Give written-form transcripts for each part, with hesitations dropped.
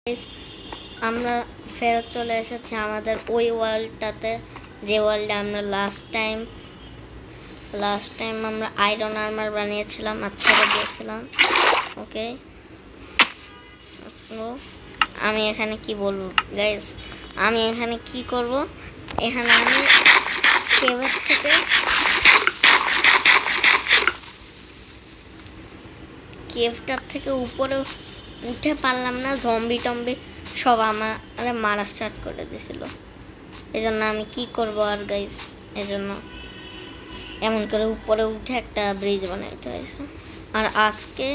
Guys, আমরা ফেরত চলে এসেছি আমাদের ওই ওয়ার্ল্ডটাতে, যে ওয়ার্ল্ডে আমরা লাস্ট টাইম আমরা আয়রন আর্মার বানিয়েছিলাম আর ছেড়ে দিয়েছিলাম। ওকে, আমি এখানে কি বলবো গাইস, আমি এখানে কি করব, এখানে আমি কেভটার থেকে উপরে উঠে পারলাম না, জম্বি টম্বি সব আমার মারা স্টার্ট করে দিছিল। এই জন্য আমি কি করব আর গাইস, এই জন্য এমন করে উপরে উঠে একটা ব্রিজ বানাইতে হয়েছে। আর আজকে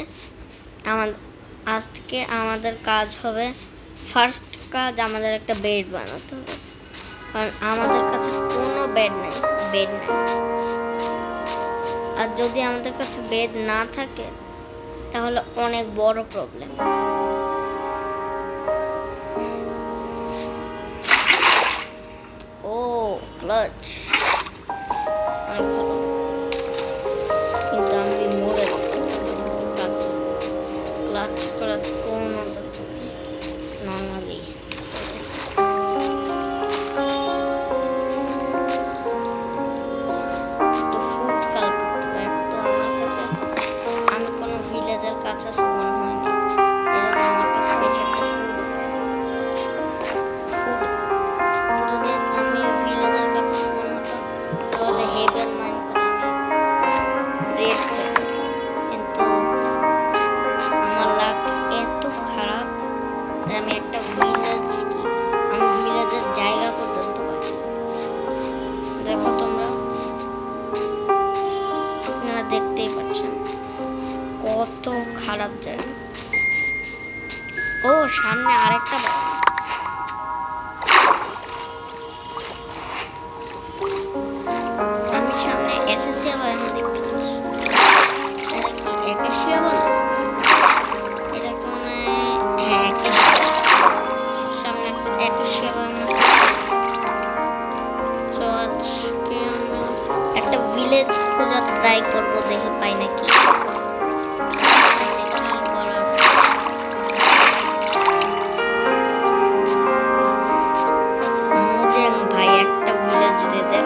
আমাদের কাজ হবে, ফার্স্ট কাজ আমাদের একটা বেড বানাতে হবে, কারণ আমাদের কাছে কোনো বেড নাই। আর যদি আমাদের কাছে বেড না থাকে তাহলে অনেক বড় প্রবলেম। ও ক্লাচ, অনেক ভালো, কিন্তু আমি মরে ক্লাচ করার কোনো দরকার নেই। নর্মালি একটু ফুড কালেক্ট করতে হবে। তো আমার কাছে, আমি কোনো ভিলেজের কাছে স্পন হয়নি, এই জন্য আমার কাছে বেশি একটা ফুড যদি আমি ভিলেজের কাছে স্পন হতাম তাহলে হেভেন মাইন্ড করে আমি ব্রেড পেয়ে যেতাম। কিন্তু আমার লাক এত খারাপ যে আমি ভিলেজের জায়গা পর্যন্ত পাই। দেখো আপনারা দেখতেই পাচ্ছেন কত খারাপ জায়গা। ও সামনে আরেকটা আমি সামনে এসেসিয়া বায়ানো দেখতে পাচ্ছি। এটা কি একেশিয়া বলে? এটা কি মনে হয়? হ্যাঁ, একেশিয়া। সামনে একটা একেশিয়া বায়ানো আছে। তো আজকে আমরা একটা ভিলেজ খোঁজার ট্রাই করবো, দেখি পাই নাকি। ভাই একটা ভিলেজ দিতে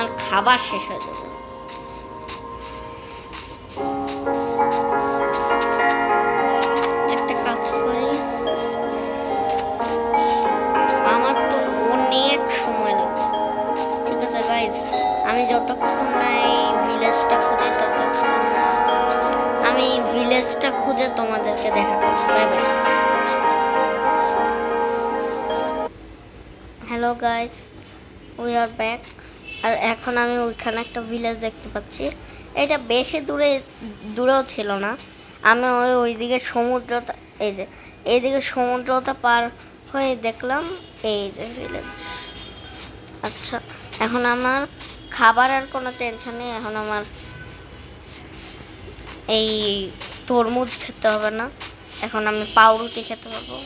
আমার খাবার শেষ হয়ে যাবে। একটা কাজ করি, আমার তো অনেক সময় লাগবে। ঠিক আছে গাইজ, আমি যতক্ষণ না এই ভিলেজটা খুঁজে ততক্ষণ না আমি ভিলেজটা খুঁজে তোমাদেরকে দেখা করবো। Bye bye. Hello guys, we are back. আর এখন আমি ওইখানে একটা ভিলেজ দেখতে পাচ্ছি। এটা বেশি দূরেও ছিল না। আমি ওইদিকে সমুদ্রটা, এইদিকে সমুদ্রটা পার হয়ে দেখলাম এই যে ভিলেজ। আচ্ছা, এখন আমার খাবার আর কোনো টেনশন নেই। এখন আমার এই তরমুজ খেতে হবে না, এখন আমি পাউরুটি খেতে পারবো।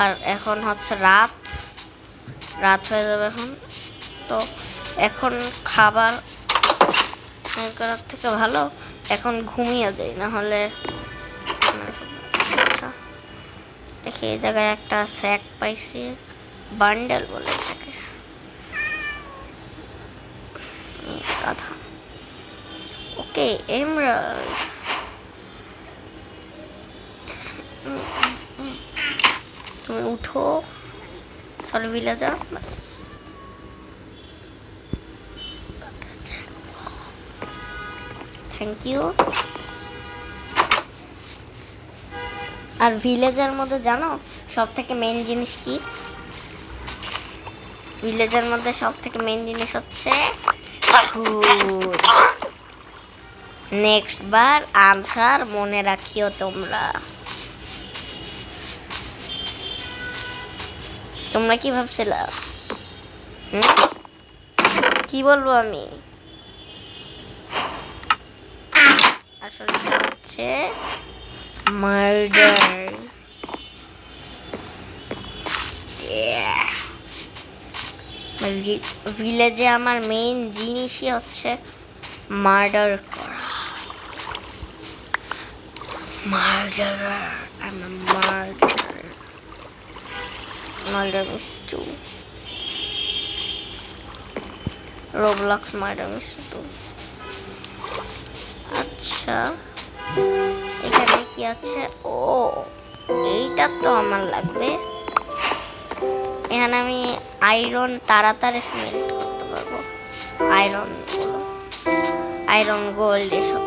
আর এখন হচ্ছে রাত হয়ে যাবে এখন। তো এখন খাবার করার থেকে ভালো এখন ঘুমিয়ে যাই, না হলে। আচ্ছা, দেখি এই জায়গায় একটা স্যাক পাইছি, বান্ডেল বলে এটাকে। গাধা। Okay, emerald. তুমি উঠো, সরি ভিলেজার। Thank you. আর ভিলেজের মধ্যে জানো সব থেকে মেন জিনিস কি? ভিলেজের মধ্যে সব থেকে মেন জিনিস হচ্ছে ফুড। নেক্সট বার আনসার মনে রাখিও তোমরা। তোমরা কি ভাবছিলা? কি বলবো আমি? আসলে হচ্ছে মার্ডার। ভিলেজে আমার মেইন জিনিসই হচ্ছে মার্ডার করা। Murderer. I'm a murderer. Murder Mystery 2. Roblox Murder Mystery 2. আচ্ছা, এখানে কি আছে? ও, এইটা তো আমার লাগবে। এখানে আমি আয়রন তাড়াতাড়ি স্মেল্ট করতে পারবো। আয়রন গোল্ড এসব।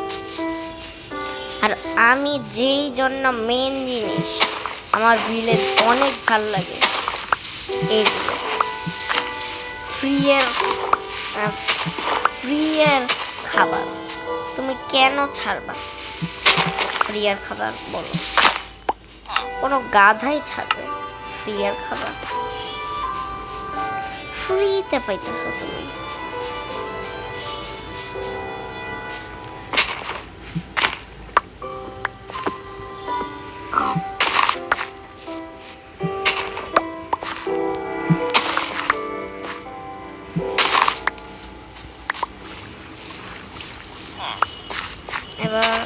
আর আমি যেই জন্য মেন জিনিস আমার ভিলেজ অনেক ভাল লাগে, এইগুলো ফ্রিয়ের খাবার। তুমি কেন ছাড়বা ফ্রিয়ের খাবার? বলো, কোনো গাধাই ছাড়বে ফ্রিয়ের খাবার? ফ্রিতে পাইতেছো তুমি। এবার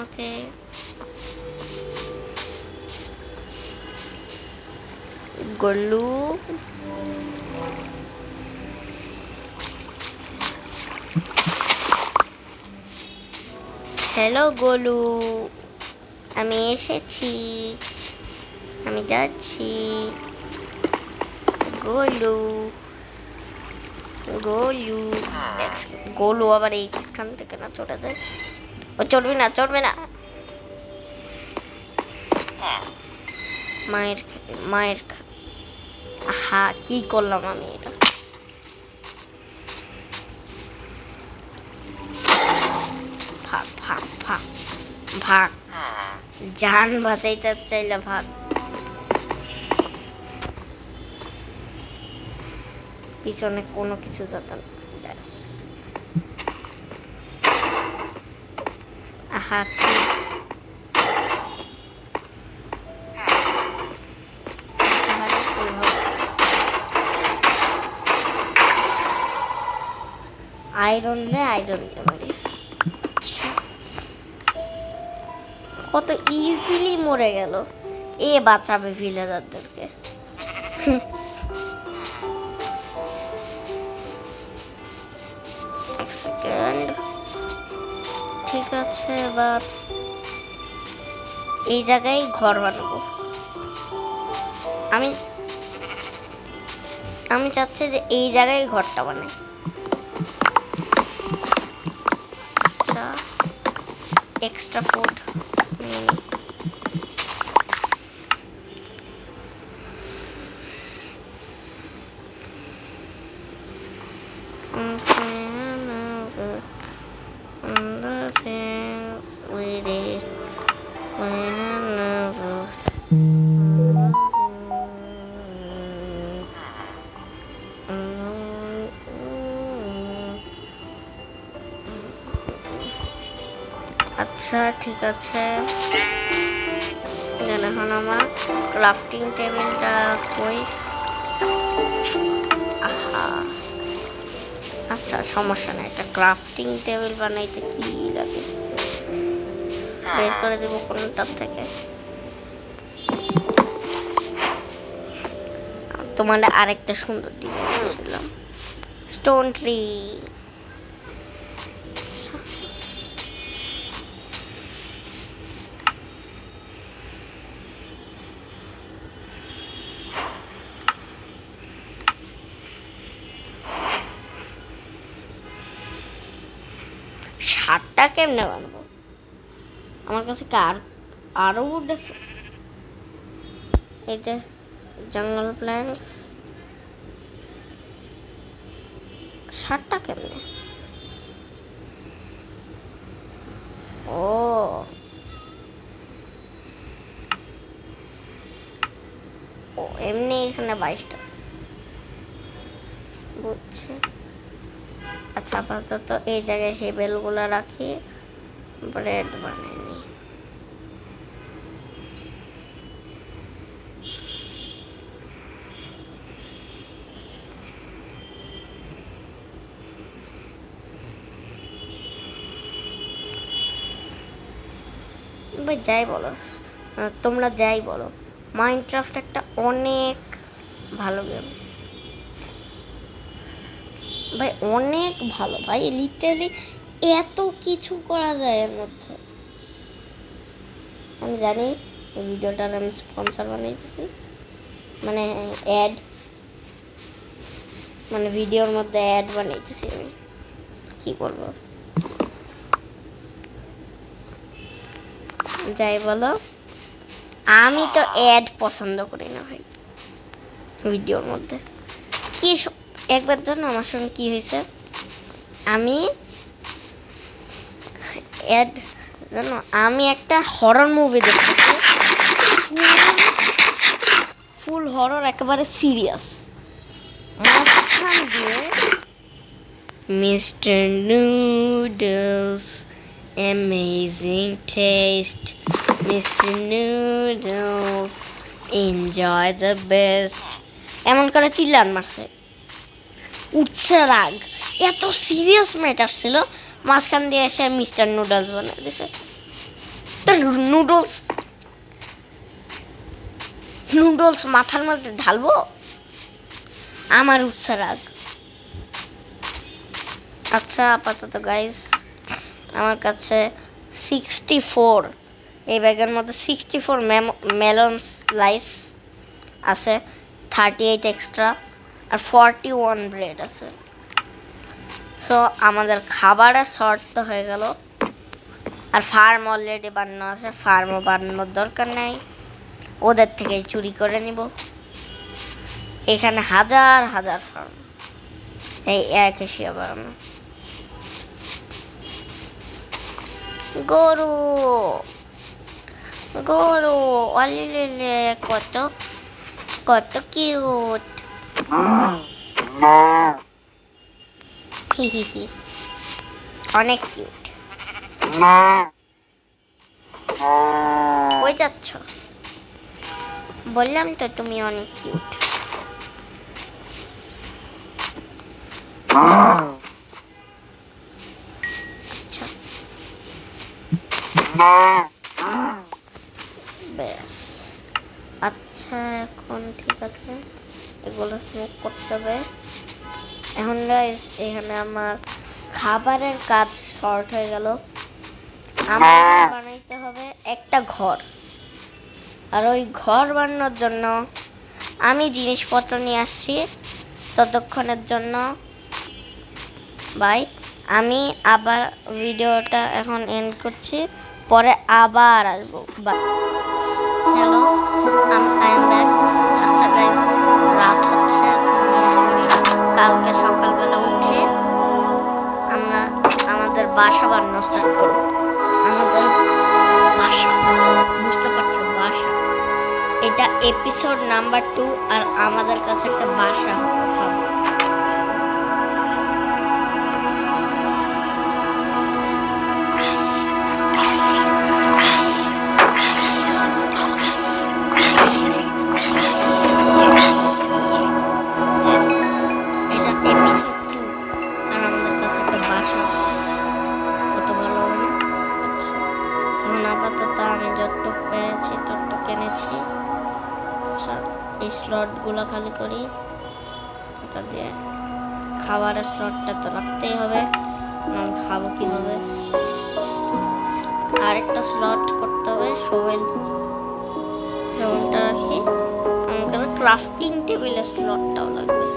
ওকে, গোলু হ্যালো গোলু, আমি এসেছি, আমি যাচ্ছি। গোলু গোলু আবার এইখান থেকে না চলে যায়। ও চড়বে না। মায়ের খাবে। আহা, কি করলাম আমি এটা? ভাগ জান বাঁচাইতে চাইলে ভাগ। পিছনে কোনো কিছু যাতে না। আহা, আয়রন দিয়ে মারি। কত ইজিলি মরে গেল। এ বাঁচাবে ভিলেজারদেরকে। এক সেকেন্ড, ঠিক আছে, এবার এই জায়গায় ঘর বানাবো। আমি আমি চাচ্ছি যে এই জায়গায় ঘরটা বানাই। আচ্ছা, এক্সট্রা ফুড নিয়ে নিই। আচ্ছা ঠিক আছে, এখন আমার ক্রাফটিং টেবিলটা কই? আহা, আচ্ছা সমস্যা নেই, একটা ক্রাফটিং টেবিল বানাইতে কি লাগে, বের করে দেবো কোনটার থেকে। তোমার আরেকটা সুন্দর ডিজাইন দিয়ে দিলাম, স্টোন ট্রি। শার্টটা কেমনে বানাবো? আমার কাছে কি আরো উড আছে? এই যে জঙ্গল প্ল্যান্টস, শার্টটা কেমনে? ও ও এমনি এখানে 22টা আছে, বুঝছি। আচ্ছা আপাতত এই জায়গায় হেবেলগুলো রাখি, ব্রেড বানিয়ে নিই। ভাই যাই বলো, তোমরা যাই বলো, মাইনক্রাফট একটা অনেক ভালো গেম ভাই, অনেক ভালো ভাই, লিটারালি এত কিছু করা যায় এর মধ্যে। আমি জানি এই ভিডিওটার আমি স্পন্সর বানিয়েছি, মানে অ্যাড, মানে ভিডিওর মধ্যে অ্যাড বানিয়েছি আমি, কি করবো। যাই বলো, আমি তো অ্যাড পছন্দ করি না ভাই ভিডিওর মধ্যে। কি একবার জানো আমার সঙ্গে কি হয়েছে, আমি অ্যাড জানো, আমি একটা হরর মুভি দেখতেছি, ফুল হরর, একেবারে সিরিয়াস, মাঝখান দিয়ে mister noodles amazing test, mister noodles enjoy the best, এমন করে চিল্লান মারছে, উঠছে রাগ, এত সিরিয়াস ম্যাটার ছিল, মাঝখান দিয়ে এসে মিস্টার নুডলস বানিয়ে দিছে। তো নুডলস মাথার মধ্যে ঢালবো, আমার উঠছে রাগ। আচ্ছা আপাতত গাইস, আমার কাছে 64, এই ব্যাগের মধ্যে 64 মেলন স্লাইস আছে, 38 এক্সট্রা, আর 41 ব্রেড আছে। সো আমাদের খাবারের শর্ট তো হয়ে গেল, আর ফার্ম অলরেডি বানানো আছে, ফার্মও বানানোর দরকার নেই, ওদের থেকে চুরি করে নিব। এখানে হাজার হাজার ফার্ম, এই এক এশিয়া বানানো। গরু গরু অলিলে কত কত কিউট, হি অনেক কিউট। কই যাচ্ছ? বললাম তো তুমি অনেক কিউট। আচ্ছা ব্যাস। আচ্ছা এখন ঠিক আছে, এগুলো স্মোক করতে হবে। এখন গাইস এখানে আমার খাবারের কাজ শর্ট হয়ে গেল। আমার বানাইতে হবে একটা ঘর, আর ওই ঘর বানানোর জন্য আমি জিনিসপত্র নিয়ে আসছি। ততক্ষণের জন্য বাই। আমি আবার ভিডিওটা এখন এন্ড করছি, পরে আবার আসবো। Bye. Hello, I am back. আচ্ছা গাইস, রাত হচ্ছে, ঘুমিয়ে পড়ি। কালকে সকালবেলা উঠে আমরা আমাদের বাসা বানানো স্টার্ট করবো। আমাদের বাসা, বুঝতে পারছো, বাসা। এটা এপিসোড নাম্বার 2 আর আমাদের কাছে একটা বাসা হবে, ভাবো। এটা এপিসোড 2 আর আমাদের কাছে একটা বাসা, কত ভালো হবে না? আচ্ছা, এখন আপাতত আমি যতটুক পেয়েছি ততটুক এনেছি। আচ্ছা, এই স্লটগুলো খালি করি। এটা দিয়ে খাবারের স্লটটা তো রাখতেই হবে, খাবো কীভাবে? আরেকটা স্লট করতে হবে। শোয়েলটা রাখি। আমাকে ক্রাফটিং টেবিলের স্লটটাও লাগবে।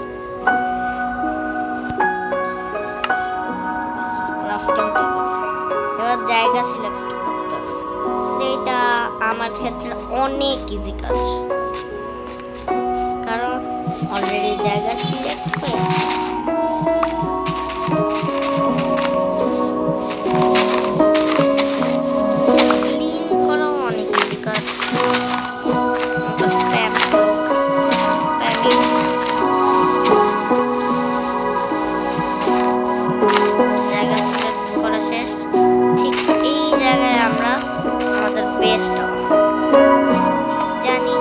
Crafting table. এবার জায়গা সিলেক্ট করতে হবে। এটা আমার ক্ষেত্রে অনেক ইজি কাজ, কারণ অলরেডি জায়গা সিলেক্ট হয়ে আছে। ক্লিন করাও অনেক ইজি কাজ। জায়গা সিলেক্ট করা শেষ। ঠিক এই জায়গায় আমরা আমাদের বেসটা জানি।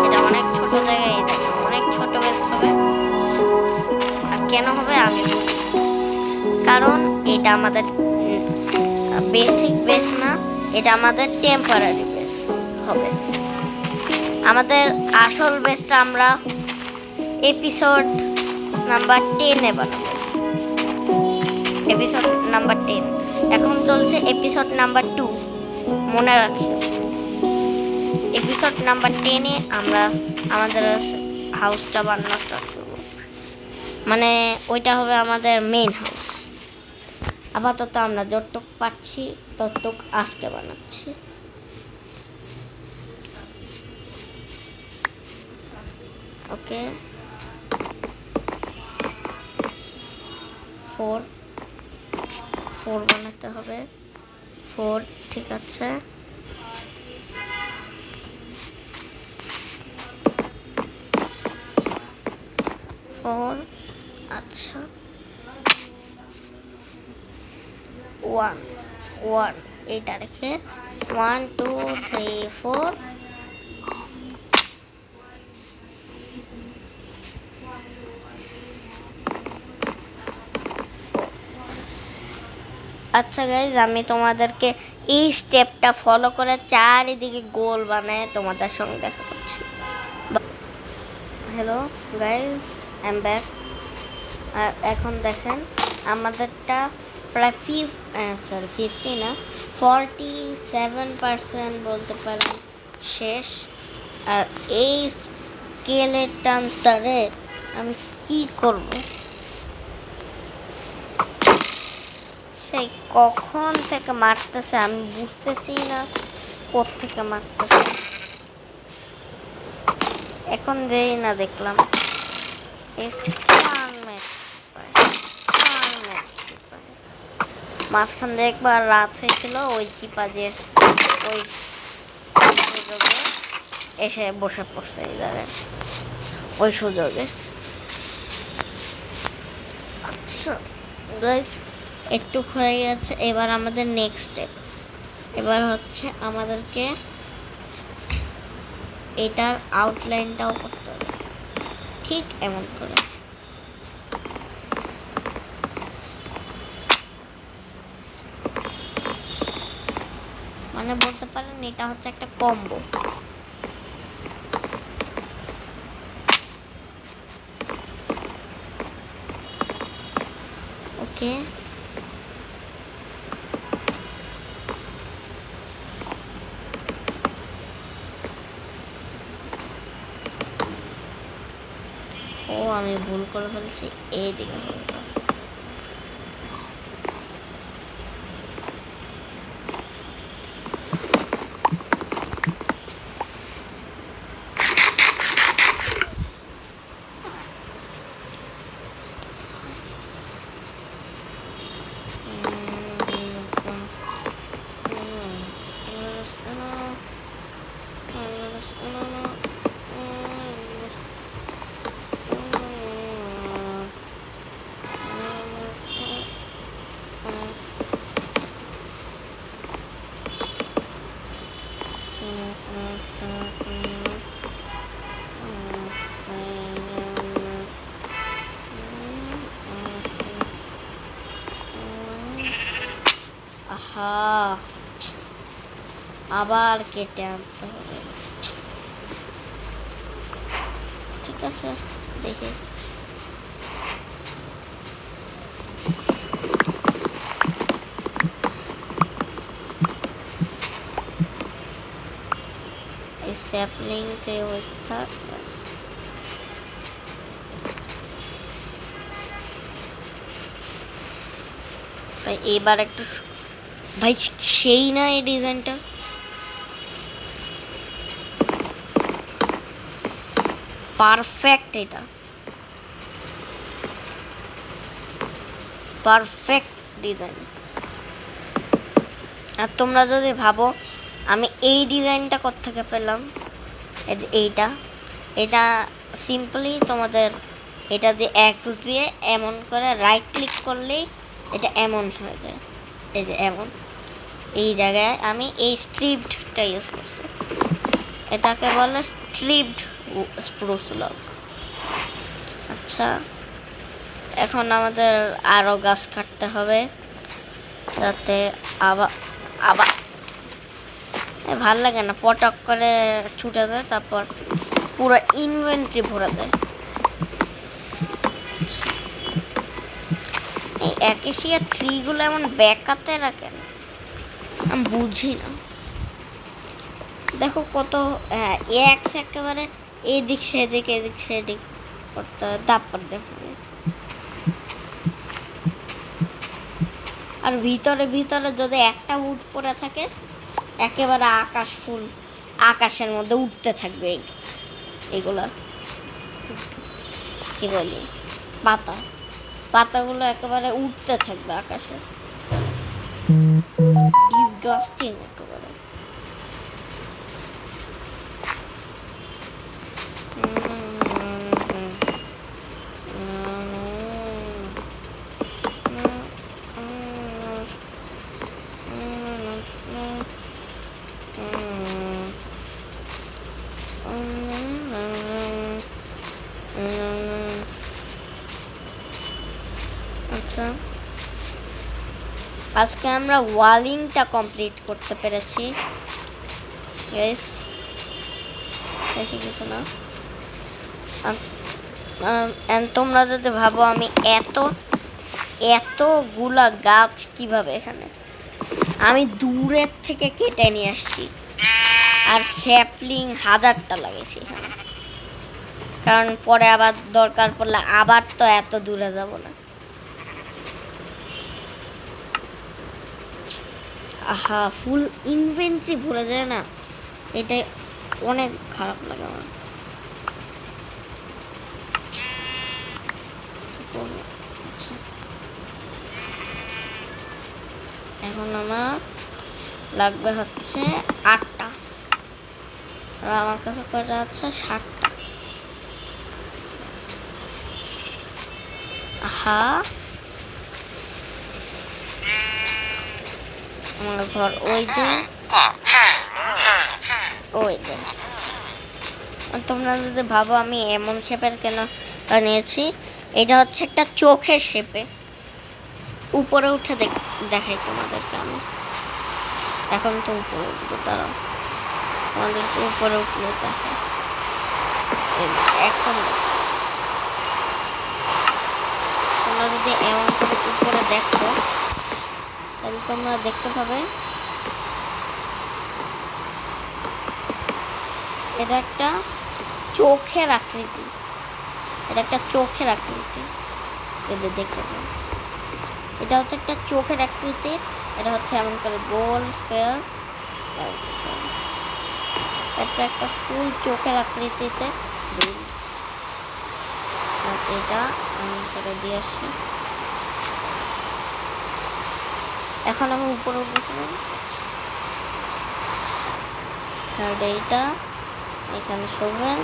এটা অনেক ছোট জায়গায়, এটা অনেক ছোট বেস হবে। আর কেন হবে আমি বলি, কারণ এটা আমাদের বেসিক বেস না, এটা আমাদের টেম্পোরারি বেস হবে। আমাদের আসল বেসটা আমরা এপিসোড নাম্বার 10-এ বানাবো। এপিসোড নাম্বার 10, এখন চলছে এপিসোড নাম্বার 2, মনে রাখি। এপিসোড নাম্বার 10-এ আমরা আমাদের হাউসটা বানানো স্টার্ট করব, মানে ওইটা হবে আমাদের মেইন হাউস। আপাতত আমরা যতটুক পাচ্ছি ততটুক আজকে বানাচ্ছি। ওকে, 4 বানাতে হবে। 4 ঠিক আছে। আচ্ছা, 1 এইটা রেখে 1 2 3 4। আচ্ছা গাইজ, আমি তোমাদেরকে এই স্টেপটা ফলো করে চারিদিকে গোল বানায় তোমাদের সঙ্গে দেখা করছি। Hello guys, I am back. আর এখন দেখেন আমাদেরটা প্রায় 50 না 47% বলতে পারেন শেষ। আর এই স্কেলেটনটারে আমি কি করব, সেই কখন থেকে মারতেছে আমি বুঝতেছি না, কোত্থেকে মারতেছে। এখন যেই না দেখলাম মাঝখান দিয়ে একবার রাত হয়েছিল, ওই চিপা যে ওই সুযোগে এসে বসে পড়ছে এই জায়গায়, ওই সুযোগে। আচ্ছা গাইস, একটু হয়ে গেছে। এবার আমাদের নেক্সট স্টেপ, এবার হচ্ছে আমাদেরকে এটার আউটলাইনটাও করতে হবে ঠিক এমন করে। মানে বলতে পারেন এটা হচ্ছে একটা কম্বো। ওকে, ও আমি ভুল করে ফেলছি, এইদিকে হবে। আহা, আবার কেটে আনতে হবে। ঠিক আছে, দেখি। এই স্যাপলিংটা ওই থাক, ব্যাস। ভাই এবার একটু ভাই সেই না এই ডিজাইনটা, পারফেক্ট, এটা পারফেক্ট ডিজাইন। আর তোমরা যদি ভাবো আমি এই ডিজাইনটা কোত্থেকে পেলাম, এইটা এটা সিম্পলি তোমাদের এটা দিয়ে এক্স দিয়ে এমন করে রাইট ক্লিক করলেই এটা এমন হয়ে যায়। এই যে এমন, এই জায়গায় আমি এই স্ট্রিপডটা ইউজ করছি, এটাকে বলে স্ট্রিপড স্প্রুস লগ। আচ্ছা, এখন আমাদের আরও গাছ কাটতে হবে যাতে আবার আবার ভাল লাগে না, পটক করে ছুটে যায়, তারপর পুরো ইনভেন্টরি ভরে দেয়। এই অ্যাকেশিয়া ট্রিগুলো এমন ব্যাকাতে রাখেন, আমি বুঝি না। দেখো কত এক্স একেবারে এদিক সেদিক এদিক সেদিক করতে হয়, তারপর দেখো। আর ভিতরে ভিতরে যদি একটা উড পড়ে থাকে, একেবারে আকাশ ফুল আকাশের মধ্যে উঠতে থাকবে এগুলা, কি বলি, পাতাগুলো একেবারে উঠতে থাকবে আকাশে। ডিসগাস্টিং একেবারে। আচ্ছা, আজকে আমরা ওয়ালিংটা কমপ্লিট করতে পেরেছি গাইস, বেশি কিছু না। তোমরা যদি ভাবো আমি এতগুলা গাছ কিভাবে এখানে, আমি দূরের থেকে কেটে নিয়ে আসছি, আর স্যাপলিং 1000টা লাগাইছি এখানে, কারণ পরে আবার দরকার পড়লে আবার তো এত দূরে যাব না। আহা, ফুল ইনভেন্টরি ভরে যায় না, এটাই অনেক খারাপ লাগে আমার। এখন আমার লাগবে হচ্ছে 8টা, আর আমার কাছে কয়টা আছে 7টা। আহা, আমার ঘর ওই যে, ওই যে। তোমরা যদি ভাবো আমি এমন শেপের কেন বানিয়েছি, এটা হচ্ছে একটা চোখের শেপে। উপরে উঠে দেখাই তোমাদেরকে আমি। এখন তো উপরে উঠবো, তারাও আমাদেরকে উপরে উঠলে দেখে। এখন দেখাচ্ছি। তোমরা যদি এমন করে উপরে দেখো তাহলে তোমরা দেখতে পাবে এটা একটা চোখের আকৃতি। এটা একটা চোখের আকৃতি, যদি দেখতে পাবে এটা হচ্ছে একটা চোখের আকৃতি। এটা হচ্ছে এমন করে গোল স্পেয়ার, এটা একটা ফুল চোখের আকৃতিতে। এটা এমন করে দিয়ে আসি। এখন আমি উপরে উঠবো। থার্ড এইটা, এখানে শোভেন,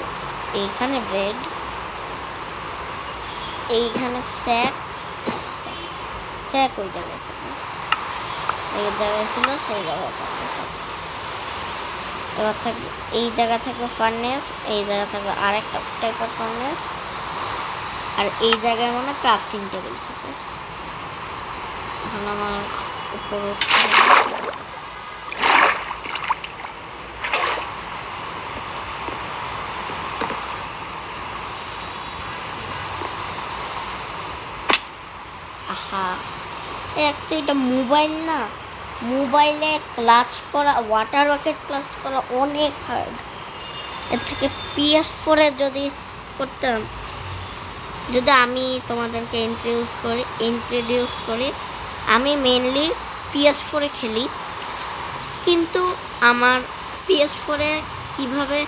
এইখানে ব্রেড, এইখানে স্যাক। স্যাক ওই জায়গায় ছিল, এই জায়গায় ছিল, সেই জায়গায় থাকবে স্যাক। এবার থাকবে এই জায়গা থাকবে ফার্নেস, এই জায়গা থাকবে আরেকটা টাইপের ফার্নেস, আর এই জায়গায় মানে ক্রাফটিং টেবিল থাকে। এখন আমার উপর একটা এটা মোবাইল না, মোবাইলে ক্লাচ করা, ওয়াটার বাকেট ক্লাচ করা অনেক হার্ড। এর থেকে PS4 যদি করতাম, যদি আমি তোমাদেরকে ইন্ট্রোডিউস করি, আমি মেনলি PS4 খেলি, কিন্তু আমার PS4 কীভাবে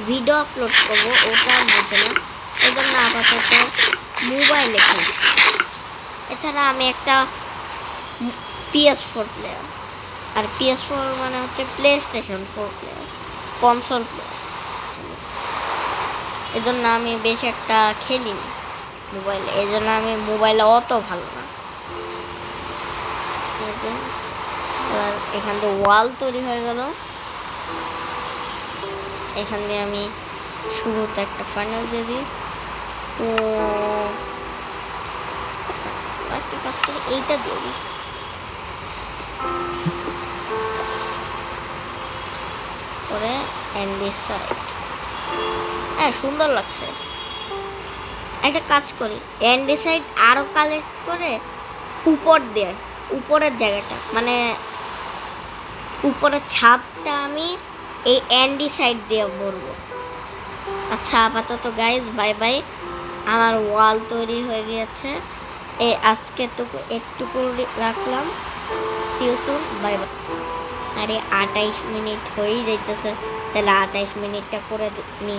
ভিডিও আপলোড করবো ওটা বুঝে না, এই জন্য আপাতত মোবাইলে খেলছি। এছাড়া আমি একটা PS4 প্লেয়ার, আর PS4 মানে হচ্ছে PlayStation 4 প্লেয়ার, কনসোল প্লেয়ার। এজন্য আমি বেশি একটা খেলিনি মোবাইলে, এই জন্য আমি মোবাইলে অত ভালো না। এবার এখান থেকে ওয়াল তৈরি হয়ে গেল। এখান দিয়ে আমি শুরুতে একটা ফাইনাল দিয়ে দিই। তো একটা কাজ করে এইটা দিয়ে দিই, করে অ্যান্ডিসাইড। হ্যাঁ, সুন্দর লাগছে। একটা কাজ করি, অ্যান্ডিসাইড আরও কালেক্ট করে উপর দিয়ে, উপরের জায়গাটা মানে উপরের ছাদটা আমি এই অ্যান্ডিসাইড দিয়ে ভরবো। আচ্ছা, আপাতত গাইজ বাই বাই। আমার ওয়াল তৈরি হয়ে গিয়েছে। আজকে একটুকু রাখলাম। See you soon, bye bye. আরে 28 মিনিট হয়েই যাইতেছে, তাহলে 28 মিনিটটা করে নিই।